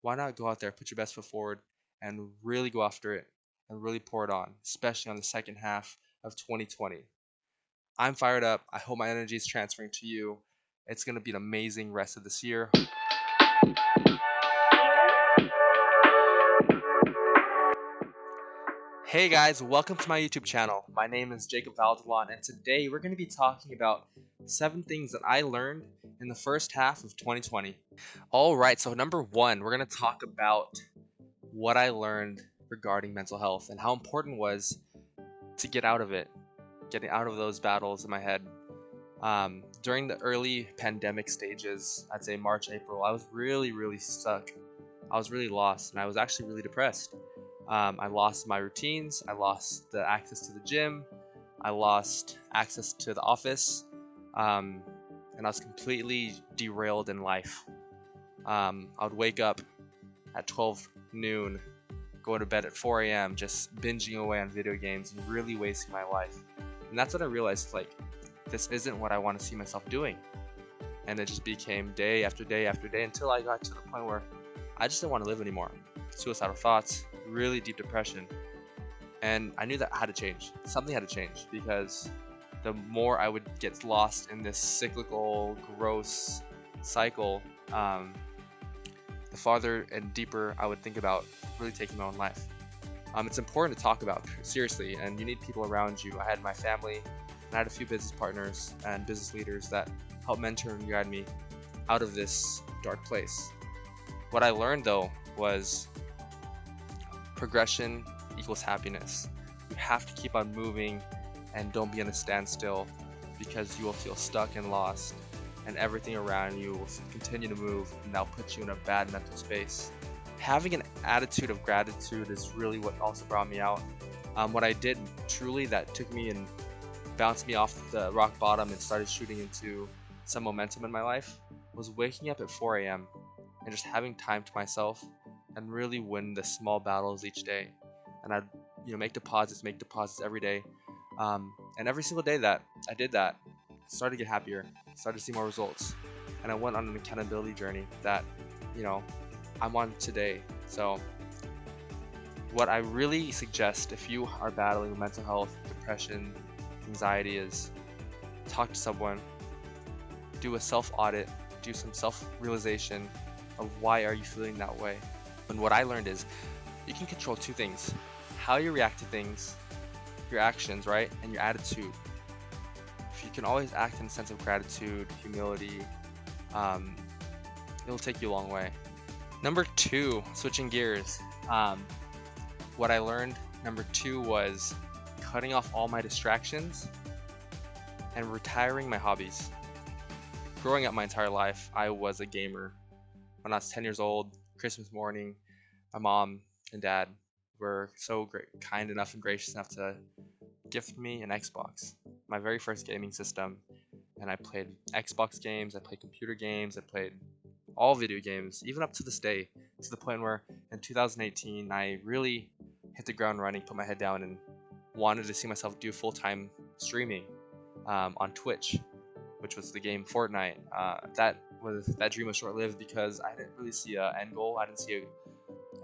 why not go out there, put your best foot forward, and really go after it and really pour it on, especially on the second half of 2020. I'm fired up. I hope my energy is transferring to you. It's going to be an amazing rest of this year. Hey guys, welcome to my YouTube channel. My name is Jacob Valdelon, and today we're going to be talking about 7 things that I learned in the first half of 2020. Alright, so number 1, we're going to talk about what I learned regarding mental health and how important it was to get out of it, getting out of those battles in my head. During the early pandemic stages, I'd say March, April, I was really stuck. I was really lost, and I was actually really depressed. I lost my routines. I lost the access to the gym. I lost access to the office. And I was completely derailed in life. I would wake up at 12 noon, go to bed at 4 a.m., just binging away on video games and really wasting my life. And that's when I realized, like, this isn't what I want to see myself doing. And it just became day after day after day until I got to the point where I just didn't want to live anymore. Suicidal thoughts, really deep depression. And I knew that had to change. Something had to change, because the more I would get lost in this cyclical, gross cycle, the farther and deeper I would think about really taking my own life. It's important to talk about, seriously, and you need people around you. I had my family, and I had a few business partners and business leaders that helped mentor and guide me out of this dark place. What I learned, though, was progression equals happiness. You have to keep on moving and don't be in a standstill, because you will feel stuck and lost, and everything around you will continue to move, and that'll put you in a bad mental space. Having an attitude of gratitude is really what also brought me out. What I did truly that took me and bounced me off the rock bottom and started shooting into some momentum in my life was waking up at 4 a.m. and just having time to myself and really win the small battles each day. And I'd make deposits every day. And every single day that I did that, I started to get happier, started to see more results. And I went on an accountability journey that, I'm on today. So what I really suggest if you are battling mental health, depression, anxiety is talk to someone, do a self-audit, do some self-realization of why are you feeling that way. And what I learned is you can control 2 things: how you react to things, your actions, right, and your attitude. If you can always act in a sense of gratitude, humility, it'll take you a long way. Number 2, switching gears. What I learned, number 2, was cutting off all my distractions and retiring my hobbies. Growing up my entire life, I was a gamer. When I was 10 years old, Christmas morning, my mom and dad were so great, kind enough and gracious enough to gift me an Xbox, my very first gaming system. And I played Xbox games, I played computer games, I played all video games, even up to this day, to the point where in 2018 I really hit the ground running, put my head down, and wanted to see myself do full-time streaming on Twitch, which was the game Fortnite. That dream was short-lived because I didn't really see an end goal. I didn't see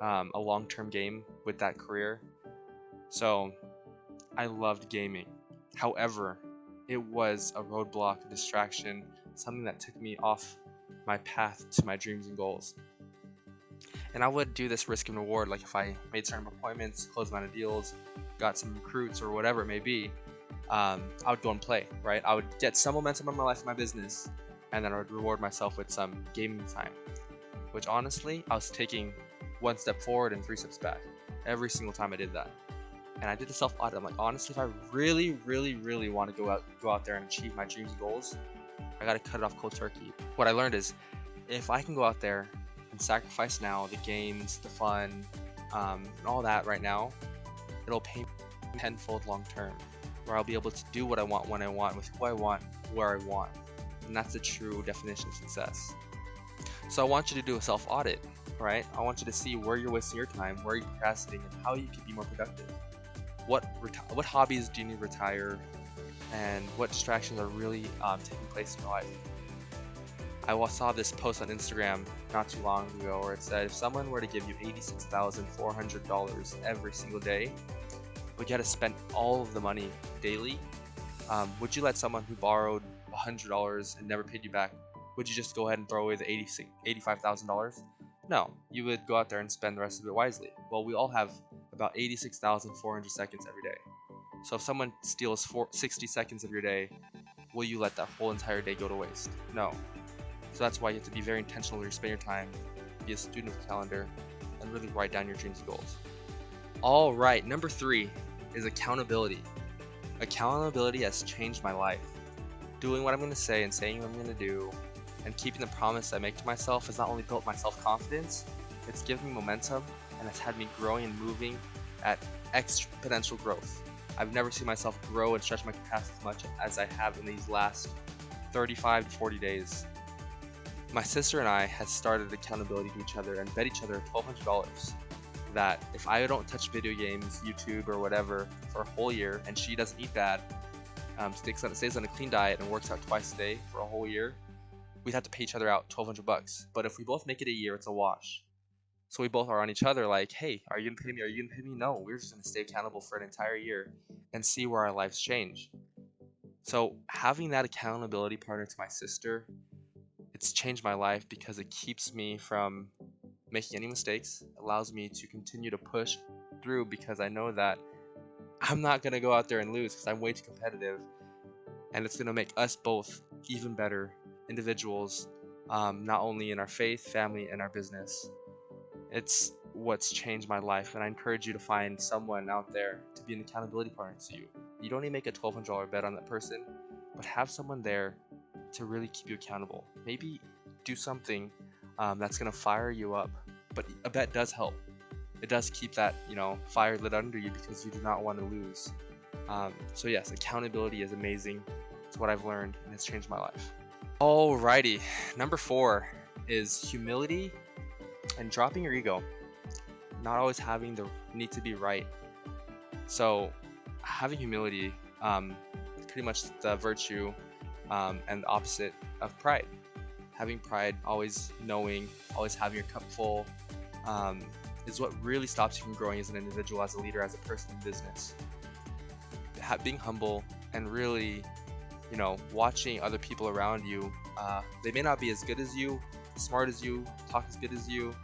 a long-term game with that career. So I loved gaming. However, it was a roadblock, a distraction, something that took me off my path to my dreams and goals. And I would do this risk and reward, like if I made certain appointments, closed amount of deals, got some recruits or whatever it may be, I would go and play, right? I would get some momentum in my life, in my business, and then I would reward myself with some gaming time, which honestly, I was taking 1 step forward and 3 steps back every single time I did that. And I did a self-audit. I'm like, honestly, if I really want to go out there and achieve my dreams and goals, I gotta cut it off cold turkey. What I learned is, if I can go out there and sacrifice now the games, the fun, and all that right now, it'll pay me tenfold long term, where I'll be able to do what I want, when I want, with who I want, where I want. And that's the true definition of success. So I want you to do a self-audit, right? I want you to see where you're wasting your time, where you're procrastinating, and how you can be more productive. What hobbies do you need to retire, and what distractions are really taking place in your life? saw this post on Instagram not too long ago where it said if someone were to give you $86,400 every single day, but you had to spend all of the money daily, would you let someone who borrowed $100 and never paid you back, would you just go ahead and throw away the $85,000? No, you would go out there and spend the rest of it wisely. Well, we all have about 86,400 seconds every day. So if someone steals 60 seconds of your day, will you let that whole entire day go to waste? No. So that's why you have to be very intentional where you spend your time, be a student of the calendar, and really write down your dreams and goals. All right, number 3 is accountability. Accountability has changed my life. Doing what I'm going to say and saying what I'm going to do and keeping the promise I make to myself has not only built my self-confidence, it's given me momentum and it's had me growing and moving at exponential growth. I've never seen myself grow and stretch my capacity as much as I have in these last 35 to 40 days. My sister and I had started accountability to each other and bet each other $1,200 that if I don't touch video games, YouTube, or whatever for a whole year, and she doesn't eat bad, stays on a clean diet and works out twice a day for a whole year, we'd have to pay each other out $1,200. But if we both make it a year, it's a wash. So we both are on each other like, hey, are you gonna pay me? Are you gonna pay me? No, we're just gonna stay accountable for an entire year and see where our lives change. So having that accountability partner to my sister, it's changed my life because it keeps me from making any mistakes, allows me to continue to push through because I know that I'm not gonna go out there and lose because I'm way too competitive, and it's gonna make us both even better individuals, not only in our faith, family, and our business. It's what's changed my life, and I encourage you to find someone out there to be an accountability partner to you. You don't need to make a $1,200 bet on that person, but have someone there to really keep you accountable. Maybe do something that's gonna fire you up, but a bet does help. It does keep that fire lit under you because you do not want to lose. So yes, accountability is amazing. It's what I've learned, and it's changed my life. Alrighty, number 4 is humility and dropping your ego. Not always having the need to be right. So having humility, pretty much the virtue and the opposite of pride. Having pride, always knowing, always having your cup full, is what really stops you from growing as an individual, as a leader, as a person in business. Being humble and really, watching other people around you. They may not be as good as you, smart as you, talk as good as you,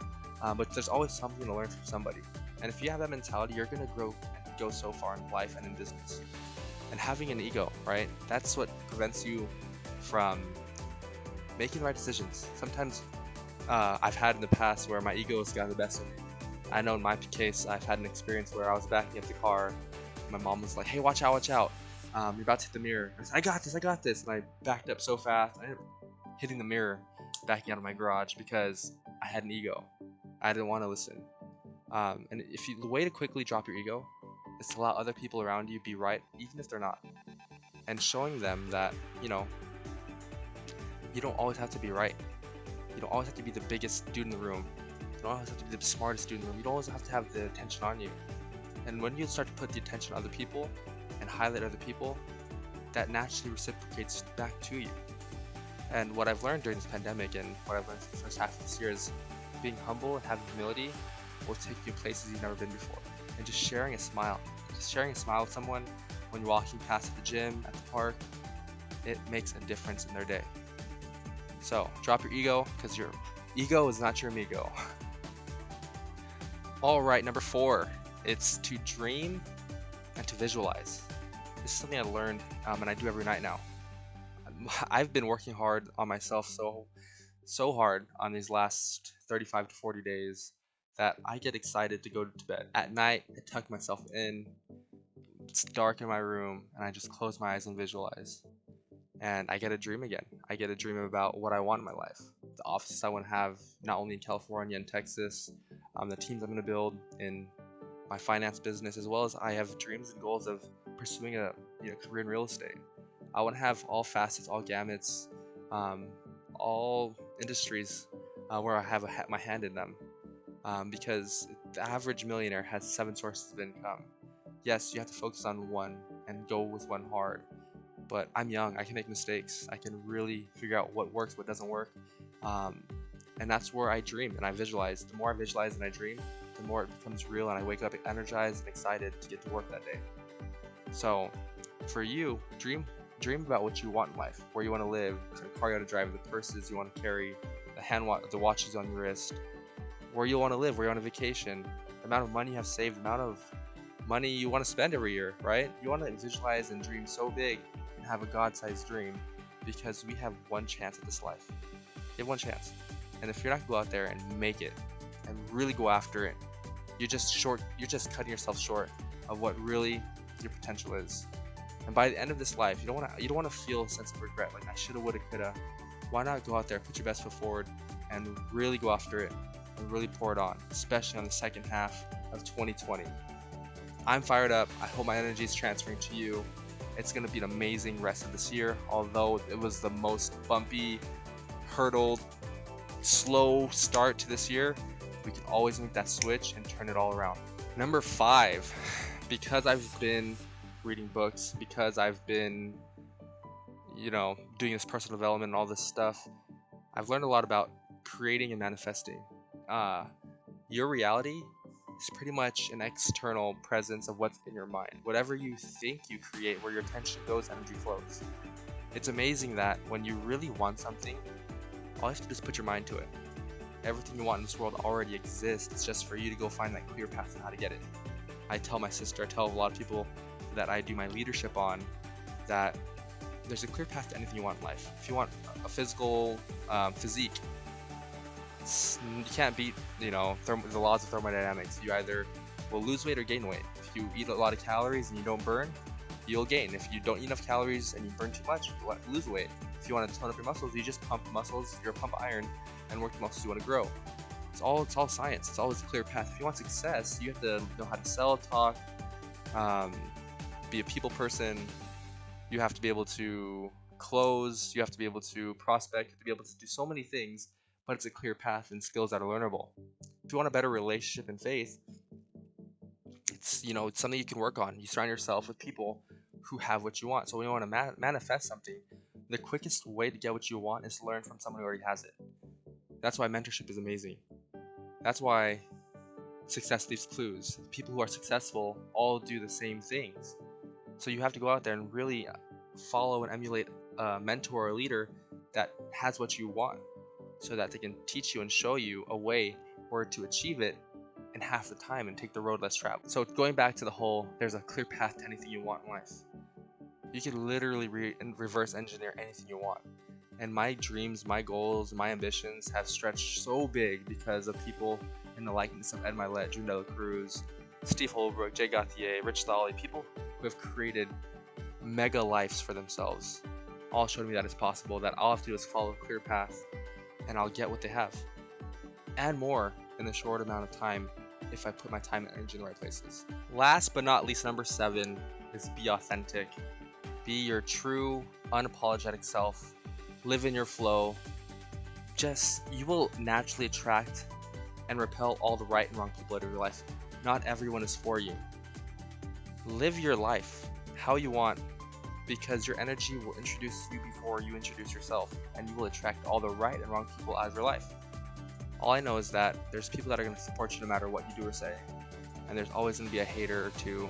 but there's always something to learn from somebody. And if you have that mentality, you're going to grow and go so far in life and in business. And having an ego, right? That's what prevents you from making the right decisions. Sometimes I've had in the past where my ego has gotten the best of me. I know in my case, I've had an experience where I was backing up the car. My mom was like, hey, watch out, watch out. You're about to hit the mirror. I said, I got this. And I backed up so fast. I ended up hitting the mirror, backing out of my garage because I had an ego. I didn't want to listen. And the way to quickly drop your ego is to allow other people around you be right, even if they're not. And showing them that, you don't always have to be right. You don't always have to be the biggest dude in the room. You don't always have to be the smartest dude in the room. You don't always have to have the attention on you. And when you start to put the attention on other people and highlight other people, that naturally reciprocates back to you. And what I've learned during this pandemic and what I've learned for the first half of this year is being humble and having humility will take you places you've never been before. And just sharing a smile. Just sharing a smile with someone when you're walking past at the gym, at the park, it makes a difference in their day. So drop your ego, because your ego is not your amigo. All right, number 4, it's to dream and to visualize. This is something I learned and I do every night now. I've been working hard on myself so hard on these last 35 to 40 days that I get excited to go to bed. At night, I tuck myself in, it's dark in my room, and I just close my eyes and visualize. And I get a dream again. I get a dream about what I want in my life. The offices I want to have, not only in California and Texas, the teams I'm going to build in my finance business, as well as I have dreams and goals of pursuing a career in real estate. I want to have all facets, all gamuts, all industries where I have my hand in them. Because the average millionaire has 7 sources of income. Yes, you have to focus on one and go with one hard. But I'm young, I can make mistakes. I can really figure out what works, what doesn't work, And that's where I dream and I visualize. The more I visualize and I dream, the more it becomes real, and I wake up energized and excited to get to work that day. So for you, dream about what you want in life, where you want to live, the car you want to drive, the purses you want to carry, the watches on your wrist, where you want to live, where you're on a vacation, the amount of money you have saved, the amount of money you want to spend every year, right? You want to visualize and dream so big and have a God-sized dream, because we have one chance at this life. You have one chance. And if you're not go out there and make it and really go after it, you're just cutting yourself short of what really your potential is. And by the end of this life, you don't want to feel a sense of regret, like I shoulda, woulda, coulda. Why not go out there, put your best foot forward, and really go after it and really pour it on, especially on the second half of 2020. I'm fired up. I hope my energy is transferring to you. It's going to be an amazing rest of this year, although it was the most bumpy, hurdled, slow start to this year. We can always make that switch and turn it all around. Number 5, because I've been reading books, because I've been, doing this personal development and all this stuff, I've learned a lot about creating and manifesting. Your reality is pretty much an external presence of what's in your mind. Whatever you think, you create. Where your attention goes, energy flows. It's amazing that when you really want something, all you have to do is put your mind to it. Everything you want in this world already exists. It's just for you to go find that clear path on how to get it. I tell my sister, I tell a lot of people that I do my leadership on, that there's a clear path to anything you want in life. If you want a physical physique, you can't beat the laws of thermodynamics. You either will lose weight or gain weight. If you eat a lot of calories and you don't burn, you'll gain. If you don't eat enough calories and you burn too much, you'll lose weight. If you want to tone up your muscles, you just pump muscles, you're a pump iron, and work the muscles you want to grow. It's all science. It's always a clear path. If you want success, you have to know how to sell, talk, be a people person. You have to be able to close. You have to be able to prospect. You have to be able to do so many things, but it's a clear path and skills that are learnable. If you want a better relationship and faith, it's something you can work on. You surround yourself with people who have what you want. So when you want to manifest something, the quickest way to get what you want is to learn from someone who already has it. That's why mentorship is amazing. That's why success leaves clues. People who are successful all do the same things. So you have to go out there and really follow and emulate a mentor or a leader that has what you want, so that they can teach you and show you a way where to achieve it in half the time and take the road less traveled. So going back to the whole, there's a clear path to anything you want in life. You can literally reverse engineer anything you want. And my dreams, my goals, my ambitions have stretched so big because of people in the likeness of Ed Milet, Drew Dela Cruz, Steve Holbrook, Jay Gauthier, Rich Stolley, people who have created mega lives for themselves, all showed me that it's possible, that all I have to do is follow a clear path and I'll get what they have. And more in a short amount of time if I put my time and energy in the right places. Last but not least, number 7 is be authentic. Be your true, unapologetic self. Live in your flow. You will naturally attract and repel all the right and wrong people out of your life. Not everyone is for you. Live your life how you want, because your energy will introduce you before you introduce yourself, and you will attract all the right and wrong people out of your life. All I know is that there's people that are going to support you no matter what you do or say, and there's always going to be a hater or two,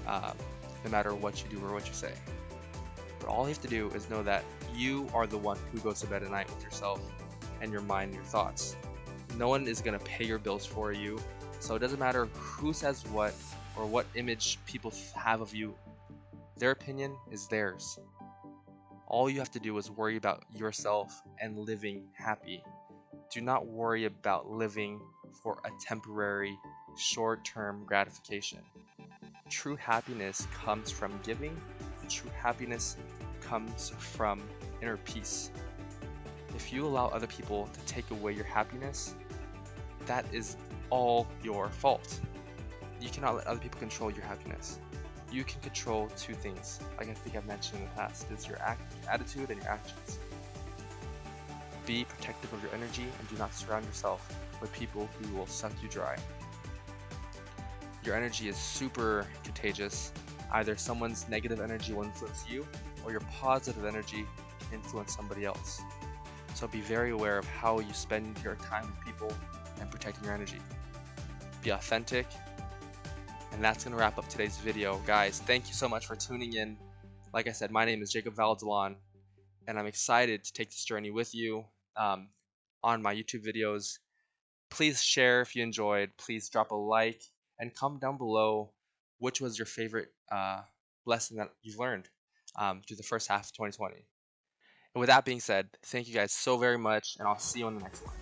no matter what you do or what you say. But all you have to do is know that you are the one who goes to bed at night with yourself and your mind and your thoughts. No one is going to pay your bills for you, so it doesn't matter who says what or what image people have of you. Their opinion is theirs. All you have to do is worry about yourself and living happy. Do not worry about living for a temporary, short-term gratification. True happiness comes from giving. True happiness comes from inner peace. If you allow other people to take away your happiness, that is all your fault. You cannot let other people control your happiness. You can control 2 things, like I think I've mentioned in the past. It's your attitude and your actions. Be protective of your energy and do not surround yourself with people who will suck you dry. Your energy is super contagious. Either someone's negative energy will influence you, or your positive energy can influence somebody else. So So be very aware of how you spend your time with people and protecting your energy. Be authentic. And that's going to wrap up today's video. Guys, thank you so much for tuning in. Like I said, my name is Jacob Valdelan, and I'm excited to take this journey with you on my YouTube videos. Please share if you enjoyed. Please drop a like and comment down below which was your favorite lesson that you've learned through the first half of 2020. And with that being said, thank you guys so very much, and I'll see you on the next one.